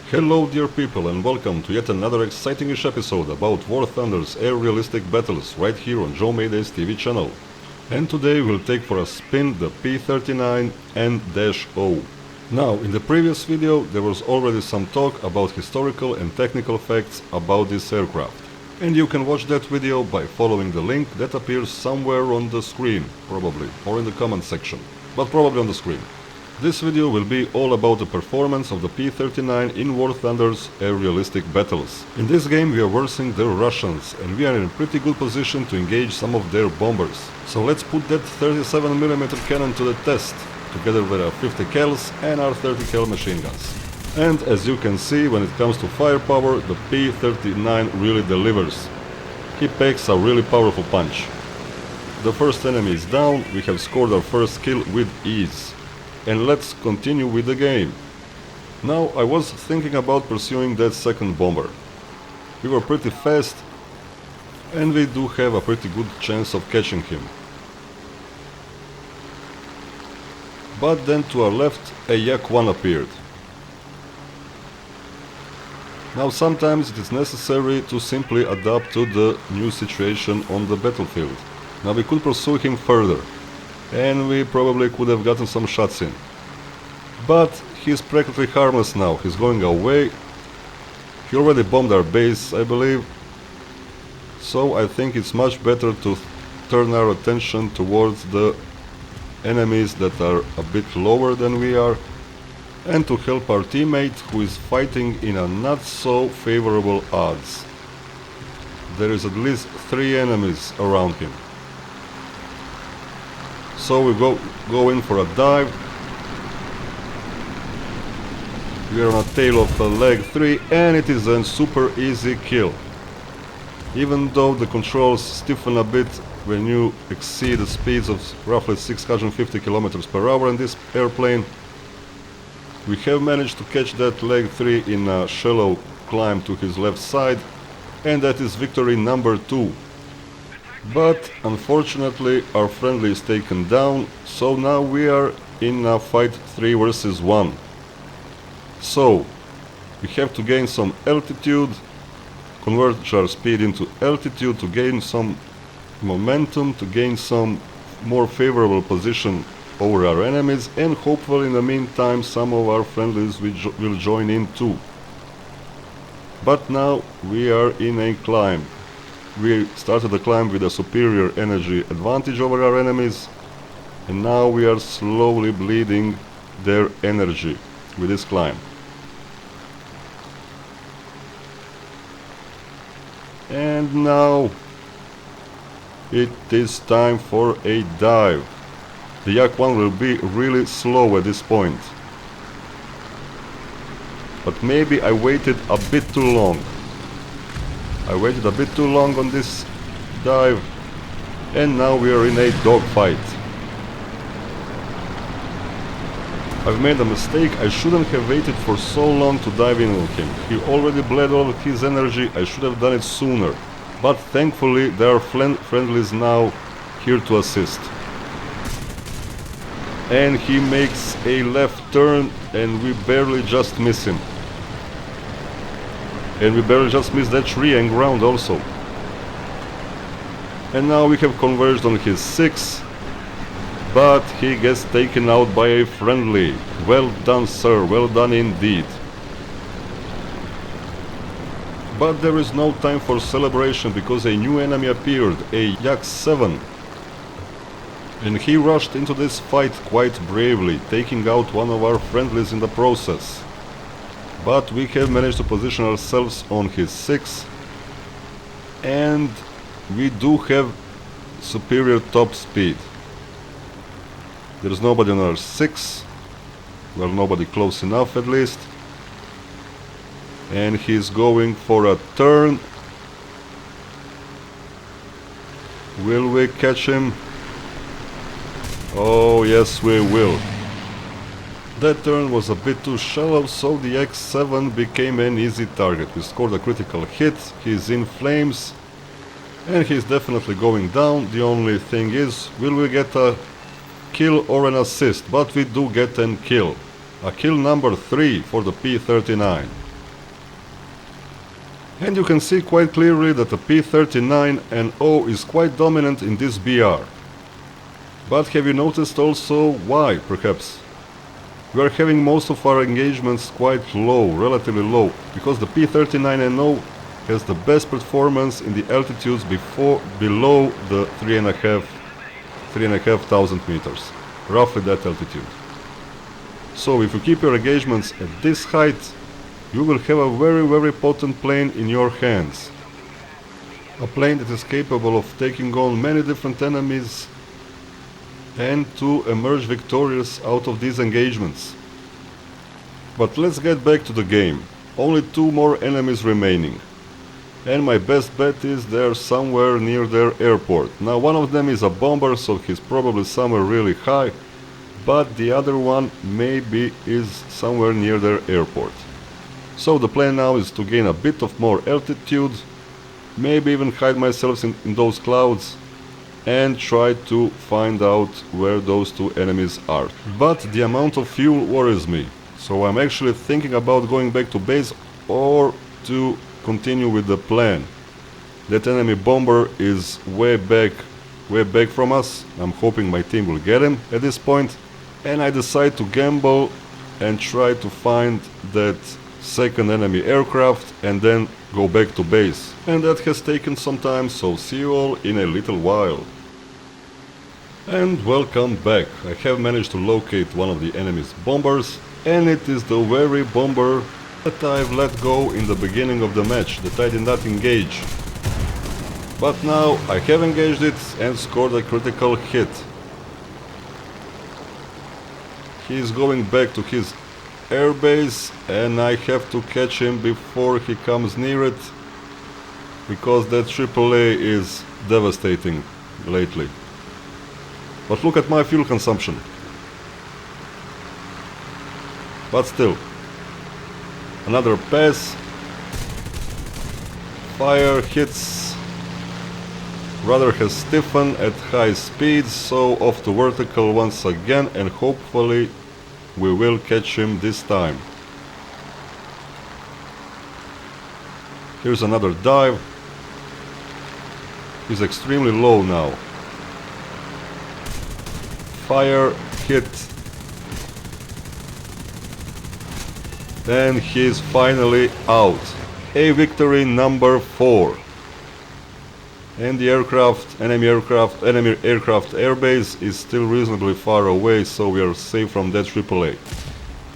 Hello dear people and welcome to yet another exciting-ish episode about War Thunder's air-realistic battles right here on Joe Mayday's TV channel. And today we'll take for a spin the P39N-0. Now, in the previous video there was already some talk about historical and technical facts about this aircraft. And you can watch that video by following the link that appears somewhere on the screen, probably, or in the comment section, but probably on the screen. This video will be all about the performance of the P39 in War Thunder's air-realistic battles. In this game we are versing the Russians and we are in a pretty good position to engage some of their bombers. So let's put that 37mm cannon to the test, together with our 50 cals and our 30 cal machine guns. And as you can see, when it comes to firepower, the P39 really delivers. He packs a really powerful punch. The first enemy is down, we have scored our first kill with ease. And let's continue with the game. Now I was thinking about pursuing that second bomber. We were pretty fast and we do have a pretty good chance of catching him. But then to our left a Yak-1 appeared. Now sometimes it is necessary to simply adapt to the new situation on the battlefield. Now we could pursue him further. And we probably could have gotten some shots in. But he's practically harmless now, he's going away. He already bombed our base, I believe. So I think it's much better to turn our attention towards the enemies that are a bit lower than we are, and to help our teammate who is fighting in a not so favorable odds. There is at least 3 enemies around him. So we go in for a dive. We are on a tail of leg 3 and it is a super easy kill. Even though the controls stiffen a bit when you exceed the speeds of roughly 650 km per hour in this airplane, we have managed to catch that leg 3 in a shallow climb to his left side, and that is victory number 2. But unfortunately our friendly is taken down, so now we are in a fight 3 versus 1. So we have to gain some altitude, convert our speed into altitude to gain some momentum, to gain some more favorable position over our enemies, and hopefully in the meantime some of our friendlies will join in too. But now we are in a climb. We started the climb with a superior energy advantage over our enemies, and now we are slowly bleeding their energy with this climb. And now it is time for a dive. The Yak-1 will be really slow at this point. But maybe I waited a bit too long. I waited a bit too long on this dive, and now we are in a dogfight. I've made a mistake, I shouldn't have waited for so long to dive in on him. He already bled all of his energy, I should have done it sooner. But thankfully there are friendlies now here to assist. And he makes a left turn and we barely just miss him. And we barely just missed that tree and ground also. And now we have converged on his 6. But he gets taken out by a friendly. Well done, sir, well done indeed. But there is no time for celebration because a new enemy appeared, a Yak-7. And he rushed into this fight quite bravely, taking out one of our friendlies in the process. But we have managed to position ourselves on his 6, and we do have superior top speed. There's nobody on our 6, well, nobody close enough at least. And he's going for a turn. Will we catch him? Oh yes, we will. That turn was a bit too shallow, so the X7 became an easy target. We scored a critical hit, he's in flames, and he's definitely going down. The only thing is, will we get a kill or an assist? But we do get a kill. A kill number 3 for the P39. And you can see quite clearly that the P39N-0 is quite dominant in this BR. But have you noticed also why, perhaps? We are having most of our engagements quite low, relatively low, because the P39N-0 has the best performance in the altitudes below the 3,500 meters, roughly that altitude. So if you keep your engagements at this height, you will have a very potent plane in your hands. A plane that is capable of taking on many different enemies and to emerge victorious out of these engagements. But let's get back to the game. Only 2 more enemies remaining. And my best bet is they're somewhere near their airport. Now one of them is a bomber, so he's probably somewhere really high, but the other one maybe is somewhere near their airport. So the plan now is to gain a bit of more altitude, maybe even hide myself in those clouds and try to find out where those 2 enemies are. But the amount of fuel worries me, so I'm actually thinking about going back to base or to continue with the plan. That enemy bomber is way back from us. I'm hoping my team will get him at this point, and I decide to gamble and try to find that second enemy aircraft and then go back to base. And that has taken some time, so see you all in a little while. And welcome back. I have managed to locate one of the enemy's bombers, and it is the very bomber that I've let go in the beginning of the match, that I did not engage. But now I have engaged it and scored a critical hit. He is going back to his airbase and I have to catch him before he comes near it, because that AAA is devastating lately. But look at my fuel consumption. But still. Another pass. Fire hits. Rudder has stiffened at high speeds, so off to vertical once again, and hopefully we will catch him this time. Here's another dive. He's extremely low now. Fire hit. And he's finally out. A victory number 4. And the enemy aircraft airbase is still reasonably far away, so we are safe from that AAA.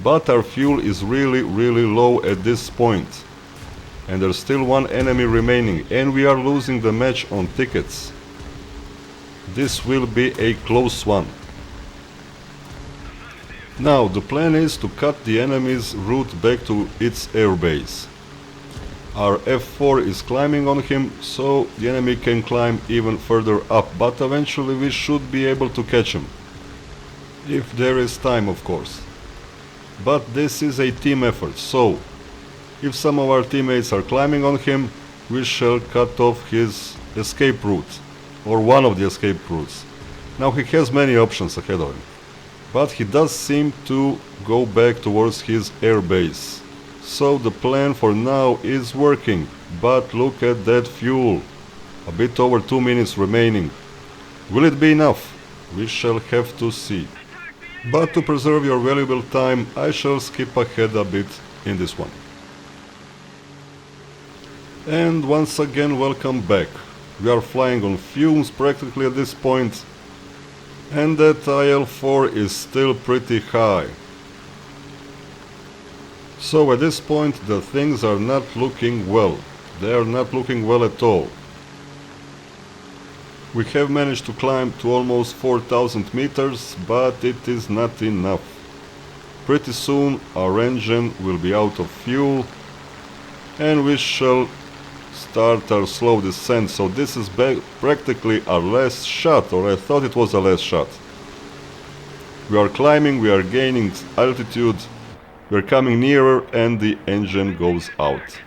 But our fuel is really low at this point. And there's still one enemy remaining, and we are losing the match on tickets. This will be a close one. Now the plan is to cut the enemy's route back to its airbase. Our F4 is climbing on him, so the enemy can climb even further up, but eventually we should be able to catch him. If there is time, of course. But this is a team effort, so if some of our teammates are climbing on him, we shall cut off his escape route, or one of the escape routes. Now he has many options ahead of him, but he does seem to go back towards his airbase. So the plan for now is working, but look at that fuel. A bit over 2 minutes remaining. Will it be enough? We shall have to see. But to preserve your valuable time, I shall skip ahead a bit in this one. And once again, welcome back. We are flying on fumes practically at this point, and that IL-4 is still pretty high. So at this point the things are not looking well. They are not looking well at all. We have managed to climb to almost 4,000 meters, but it is not enough. Pretty soon our engine will be out of fuel and we shall start our slow descent. So this is practically our last shot, or I thought it was a last shot. We are climbing, we are gaining altitude, we are coming nearer, and the engine goes out.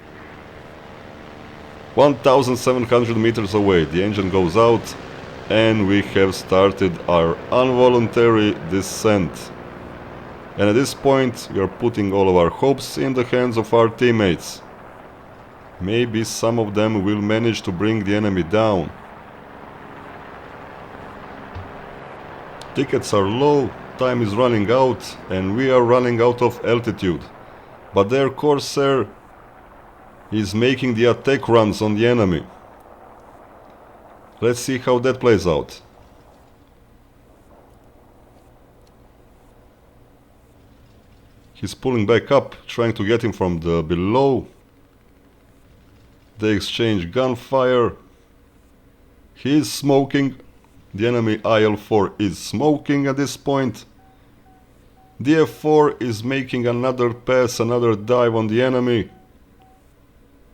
1,700 meters away the engine goes out, and we have started our involuntary descent. And at this point we are putting all of our hopes in the hands of our teammates. Maybe some of them will manage to bring the enemy down. Tickets are low, time is running out, and we are running out of altitude. But their Corsair is making the attack runs on the enemy. Let's see how that plays out. He's pulling back up, trying to get him from the below. They exchange gunfire. He is smoking. The enemy IL-4 is smoking at this point. The F-4 is making another pass, another dive on the enemy.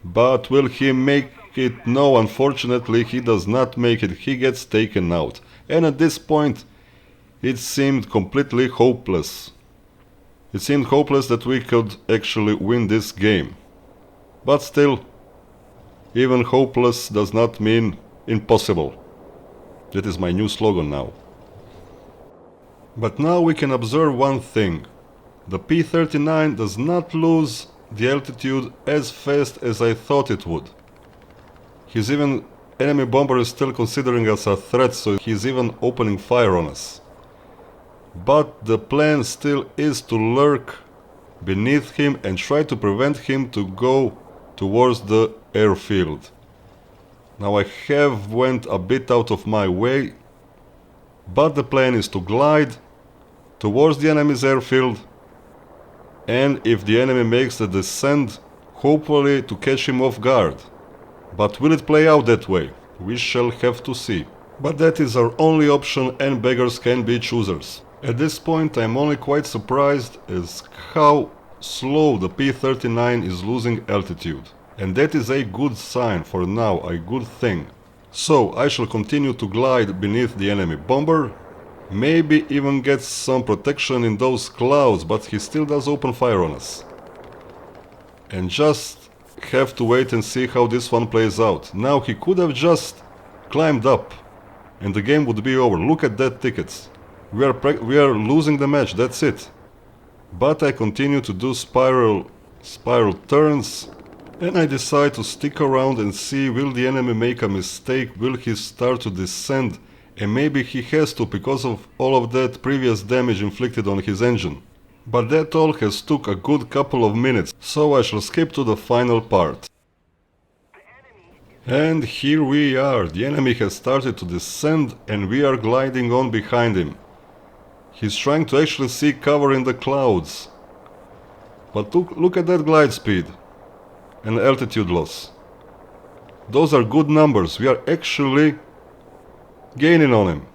But will he make it? No, unfortunately he does not make it. He gets taken out. And at this point it seemed completely hopeless. It seemed hopeless that we could actually win this game. But still, even hopeless does not mean impossible. That is my new slogan now. But now we can observe one thing. The P39 does not lose the altitude as fast as I thought it would. Enemy bomber is still considering us a threat, so he's even opening fire on us. But the plan still is to lurk beneath him and try to prevent him to go towards the airfield. Now I have went a bit out of my way, but the plan is to glide towards the enemy's airfield, and if the enemy makes the descent, hopefully to catch him off guard. But will it play out that way? We shall have to see. But that is our only option, and beggars can be choosers. At this point I'm only quite surprised as how slow the P39 is losing altitude. And that is a good sign for now, a good thing. So I shall continue to glide beneath the enemy bomber. Maybe even get some protection in those clouds, but he still does open fire on us. And just have to wait and see how this one plays out. Now he could have just climbed up and the game would be over. Look at that tickets. We are losing the match, that's it. But I continue to do spiral turns, and I decide to stick around and see, will the enemy make a mistake, will he start to descend, and maybe he has to because of all of that previous damage inflicted on his engine. But that all has took a good couple of minutes, so I shall skip to the final part. And here we are, the enemy has started to descend and we are gliding on behind him. He's trying to actually seek cover in the clouds. But look at that glide speed and altitude loss. Those are good numbers. We are actually gaining on him.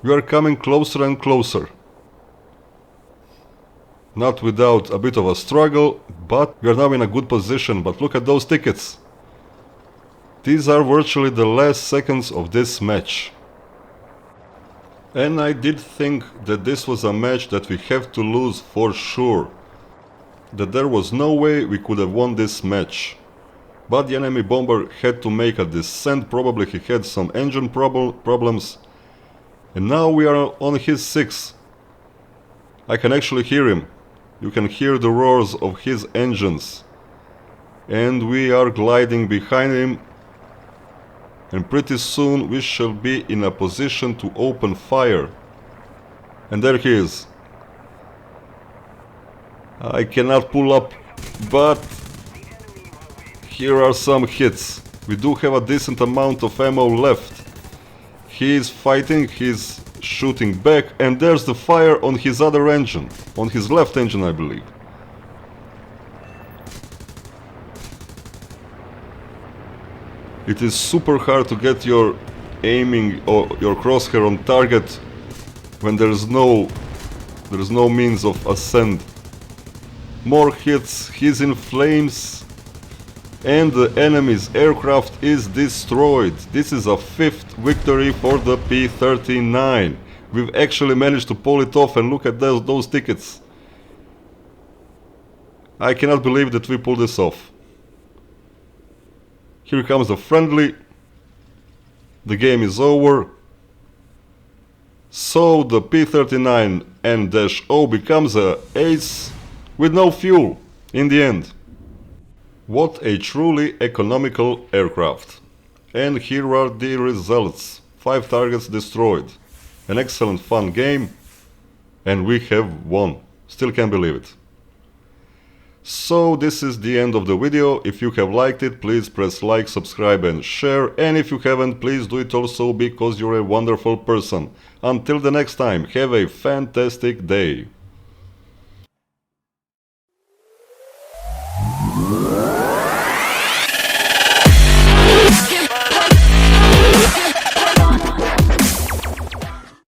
We are coming closer and closer. Not without a bit of a struggle, but we are now in a good position. But look at those tickets. These are virtually the last seconds of this match. And I did think that this was a match that we have to lose for sure. That there was no way we could have won this match. But the enemy bomber had to make a descent, probably he had some engine problems. And now we are on his 6. I can actually hear him. You can hear the roars of his engines. And we are gliding behind him. And pretty soon we shall be in a position to open fire. And there he is. I cannot pull up, but here are some hits. We do have a decent amount of ammo left. He is fighting, he's shooting back, and there's the fire on his other engine. On his left engine, I believe. It is super hard to get your aiming or your crosshair on target when there's no means of ascent. More hits, he's in flames, and the enemy's aircraft is destroyed. This is a 5th victory for the P39. We've actually managed to pull it off, and look at those tickets. I cannot believe that we pulled this off. Here comes the friendly. The game is over. So the P39N-0 becomes a ace with no fuel in the end. What a truly economical aircraft. And here are the results. 5 targets destroyed. An excellent fun game. And we have won. Still can't believe it. So this is the end of the video. If you have liked it, please press like, subscribe and share. And if you haven't, please do it also because you're a wonderful person. Until the next time, have a fantastic day.